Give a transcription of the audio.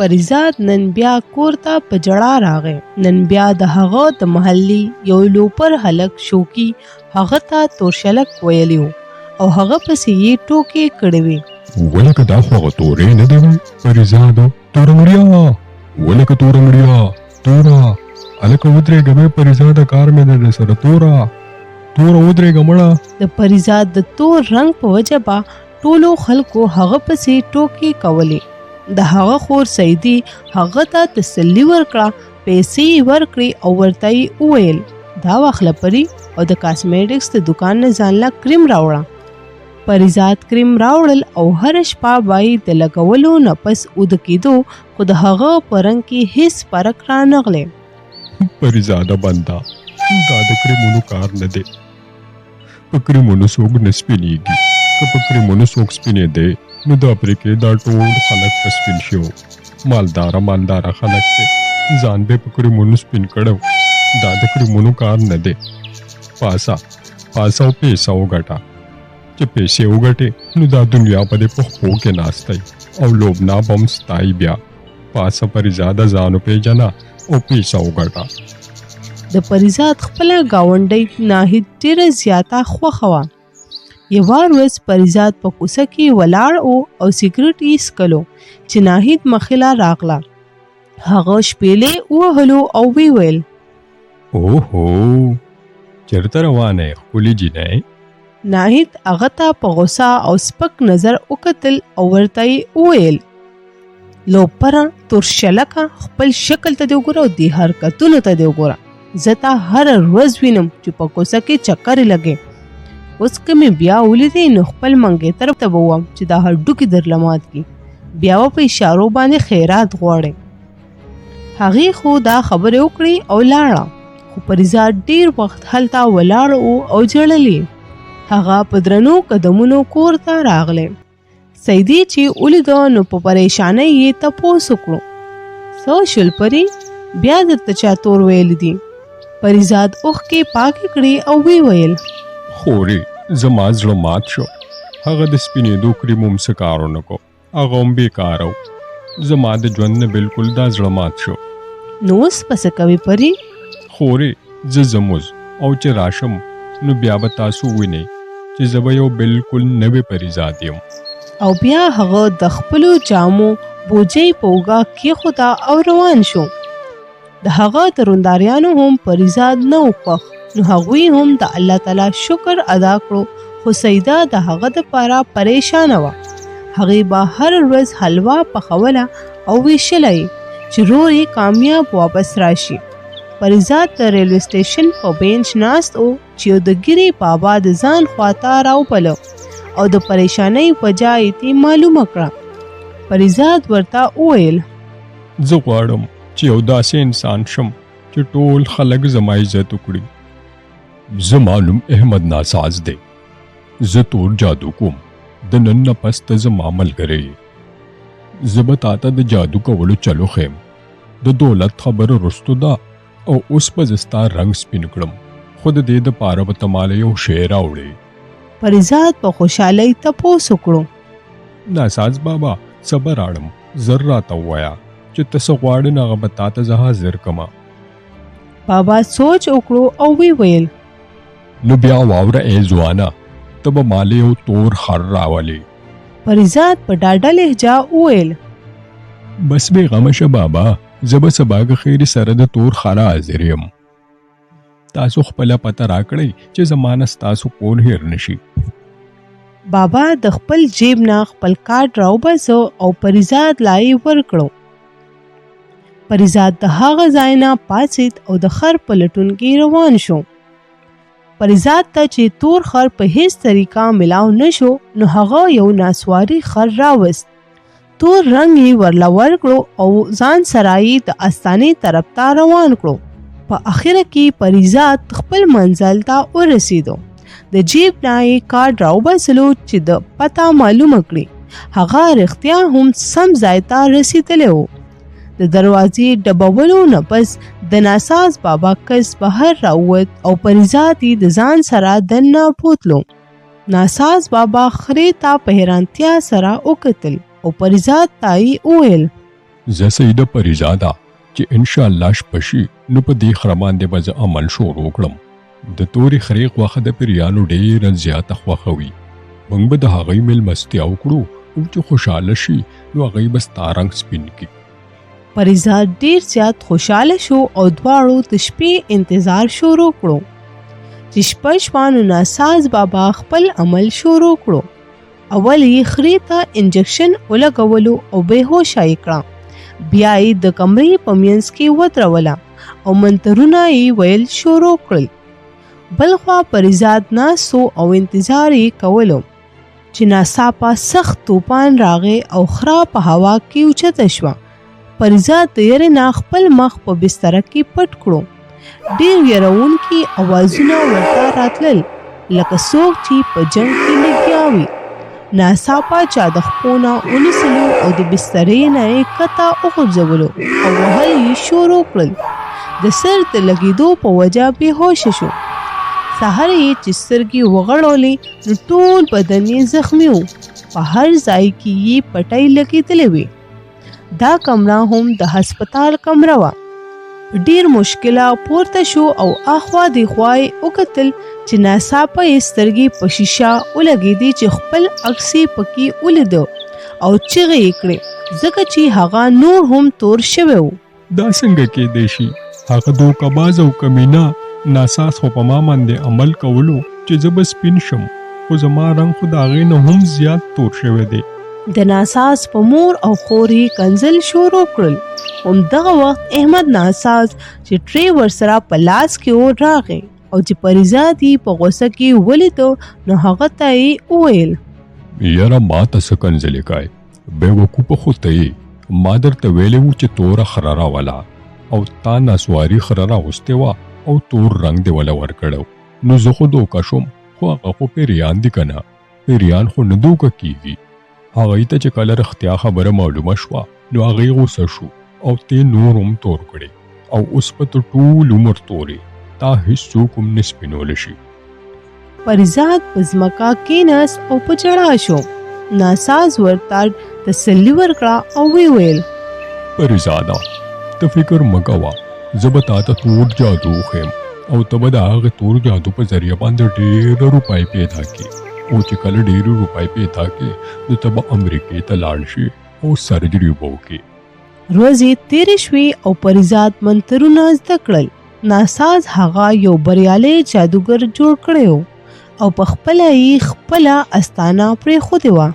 پریزاد نن بیا کور ته په جړا راغی. نن بیا د هغه د محلي یو لوپر هلک شوکي هغه ته تورشلک ویلی و او هغه پسې یې ټوکې کړې وې. ولکه دا خو هغه تورې نه دی وی پریزادو تورنګړیا ولکه تورنګړیا تورا هلکه ودرېږه مې پریزاده کار مې در سره توره ودرېږه مړه. د پریزاد د تور رنګ په وجه به ټولو خلکو هغه پسې ټوکې کولې. د هغه خور سیدي هغه ته تسلي ورکړه، پیسې ورکړې او ورته یې وویل دا واخله پري او د کاسمیټکس د دکان نه ځان له کریم راوړه. پریزاد کریم راوړل او هر شپه به د لګولو نه پس اوده کېدو، خو د هغه په رنګ کې هیڅ فرق رانغلی. پریزاده بنده دا د کریمونو کار نه دی، په کریمونو څوک نه سپینېږي. که په کریمونو څوک سپینېدی نو دا پرې کې دا ټول خلک په سپین شو. مالداره خلک دی، ځان به په کریمونو سپین کړو. دا د کریمونو کار نه دی. پاسه او پیسه وګټه، چې پیسې وګټې نو دا دنیا په دې پخپو کې ناستی او لوبنا بم ستای. بیا پاسه پریزاده ځان وپېژنه او پیسه وګټه. د پریزاد خپله ګاونډۍ ناهید ډېره زیاته خوښه وه. یوه ورځ پریزاد په کوڅه کې ولاړ او سګرټ یې څکلو چې ناهید مخې له راغله. هغه شپېلې ووهلو او ویې ویل اوهو چېرته روانه یې ښکلې جینۍ؟ ناهید هغه ته په غوسه او سپک نظر وکتل او ورته یې وویل لوپره تورشلکه خپل شکل ته دې وګوره او دې حرکتونو ته دې وګوره. زه تا هره ورځ وینم چې په کوڅه کې چکرې لګې. اوس که مې بیا ولیدې نو خپل منګیتر ته به ووایم چې دا هډوکي درله مات کړي، بیا به په اشارو باندې خیرات غواړې. هغې خو دا خبرې وکړې او لاړه، خو پریزاد ډېر وخت هلته ولاړ او ژړلې. هغه په درنو قدمونو کور ته راغلی. سیدي چې ولیده نو په پریشانۍ یې تپوس وکړو څه شول پري، بیا درته چا تور ویلی دي؟ پریزاد اوښکې پاکې کړې او ویې ویل خورې زما زړه مات شو. هغه د سپینېدو کریم هم څه کار ونه کو، هغه هم بېکاره و. زما د ژوند نه بلکل دا زړه مات شو. نو اوس به څه کوې پري؟ خورې زه ځم اوس او چې راشم نو بیا به تاسو وینئ چې زه به یو بلکل نوې پریزاد یم. او بیا هغه د خپلو جامو بوجۍ په اوږه کېښوده او روان شو. د هغه درونداریانو هم پریزاد نه و خوښ، نو هغوی هم د الله تعالی شکر ادا کړو. خو سیده د هغه دپاره پریشانه وه. هغې به هر ورځ حلوا پخوله او ویشله یې چې رور یې کامیاب واپس راشي. پریزاد د ریلوې سټیشن په بینچ ناست و چې یو د ګیرې بابا د ځان خواته راوبله او د پریشانۍ وجه یې معلومه کړه. پریزاد ورته وویل زه غواړم چې یو داسې انسان شم چې ټول خلک زما عزت وکړي. زما نوم احمد ناساز دی، زه تور جادو کوم. د نن نه پس ته زما ملګری یې. زه به تا ته د جادو کولو چلو ښیم. د دولت خبره رستو ده او اوس به زه ستا رنګ سپین کړم، خو د دې دپاره به ته ماله یو شی راوړې. پریزاد په خوشحالۍ تپوس وکړو ناساز بابا څه به راړم، زر راته ووایه چې ته څه غواړې نو هغه به تا ته زه حاضر کړمه. بابا سوچ وکړو او وی ویل نو بیا واوره ای ځوانه، ته به ماله یو تور خر راولې. پریزاد په ډاډه لهجه وویل بس بې غمه شه بابا، زه به سبا خیر سره د تور خره حاضر یم. تاسو خپله پته راکړئ چې زما نه ستاسو کور هیر نشي. بابا د خپل جیب نه خپل کارت راوباسه او پریزاد لای ورکړو. پریزاد د هغه ځای نه پاڅېد او د خر په لټون کې روان شو. پریزاد ته چې تور خر په هیڅ طریقه ملاو نشو نو هغه یو ناسواري خر راوست. تور رنګ یې ورله ورکړو او ځان سره یې د استانې طرف ته روان کړو. په اخره کې پریزاد خپل منزل ته ورسېدو. د جیب نه یې کارډ راوباسلو چې د پته معلومه کړي. هغه رښتیا هم سم ځای ته رسېدلی و. د دروازې ډبولو نه پس د ناساز بابا کس بهر راووت او پریزاد یې د ځان سره دننه بوتلو. ناساز بابا خرې ته په حیرانتیا سره وکتل او پریزاد ته یې وویل زه سیده پریزاده چې ان شاء الله شپه شي نو په دې خره باندې به زه عمل شروع کړم. د تورې خرې غوښه د پیریانو ډېره زیاته خوښه وي. موږ به د هغوی میلمستیا وکړو او چې خوشحاله شي نو هغوی به ستا رنګ سپین کړي. پریزاد ډیر زیات خوشاله شو او دواړو د شپې انتظار شروع کړو. چې شپه شوه نو ناساز بابا خپل عمل شروع کړو. اول یې خرې ته انجکشن ولګولو او بېهوشه یې کړه. بیا یې د کمرې په منځ کې ودروله او منترونه یې ویل شروع کړل. بل خوا پریزاد ناستو او انتظار یې کولو چې ناڅاپه سخت طوفان راغی او خره په هوا کې اوچته شوه. پریزاد د یرې نه خپل مخ په بستره کې پټ کړو. ډېر یروونکي اوازونه ورته راتلل لکه څوک چې په جنګ کې لګیا وي. ناڅاپه چا د خپو نه ونیسلو او د بسترې نه یې کته وغورځولو او وهل یې شروع کړل. د سر د لګېدو په وجه بېهوشه شو. سهار یې چې سترګې وغړولې نو ټول بدن یې زخمي و. په هر ځای کې یې پټۍ لګېدلې وې. دا کمره هم د هسپتال کمره وه. ډیر مشکله پورته شو او اخوا دیخوا یې وکتل چې ناڅاپه یې سترګې په شیشه ولګېدې چې خپل عکس یې پکې ولیده او چیغې یې کړې ځکه چې هغه نور هم تور شوی و. دا څنګه کېدی شي؟ هغه دوکه‌باز او کمینه ناساس خو په ما باندې عمل کولو چې زه به سپین شم، خو زما رنګ خو د هغې نه هم زیات تور شوی دی. د ناساز په مور او خور یې کنځل شروع کړل. همدغه وخت احمد ناساز چې ټرې ورسره په لاس کې و راغی او چې پریزاد یې په غوسه کې ولیده نو هغه ته یې وویل یاره ما ته څه کنځلې کوې؟ بېوقوفه خو ته یې. ما درته ویلې وو چې توره خره راوله او تا نسواري خره راغوستې وه او تور رنګ دې وله ورکړی. نو زه خو دوکه شوم، خو هغه خو پیریان دي که نه؟ پیریان خو نه دوکه کېږي. هغوی ته چې کله رښتیا خبره معلومه شوه نو هغوی غوسه شو او ته نور هم تور کړې او اوس په ته ټول عمر تورې، تا هېڅوک هم نه سپینولی شي. پریزاد په ځمکه کېناست او په ژړا شو. ناساز ورته تسلي ورکړه او ویې ویل پریزاده ته فکر مه کوه، زه به تا ته تور جادو وښیم او ته به د هغې تور جادو په ذریعه باندې ډېره روپۍ پیدا کړې او چې کله ډېرې روپۍ پیدا کړې نو ته به امریکې ته لاړ شي او سرجري به وکړې. ورځې تېرې شوې او پریزاد منترونه زده کړل. ناساز هغه یو بریالی جادوګر جوړ کړی و او په خپله یې خپله استانه پرېښودې وه.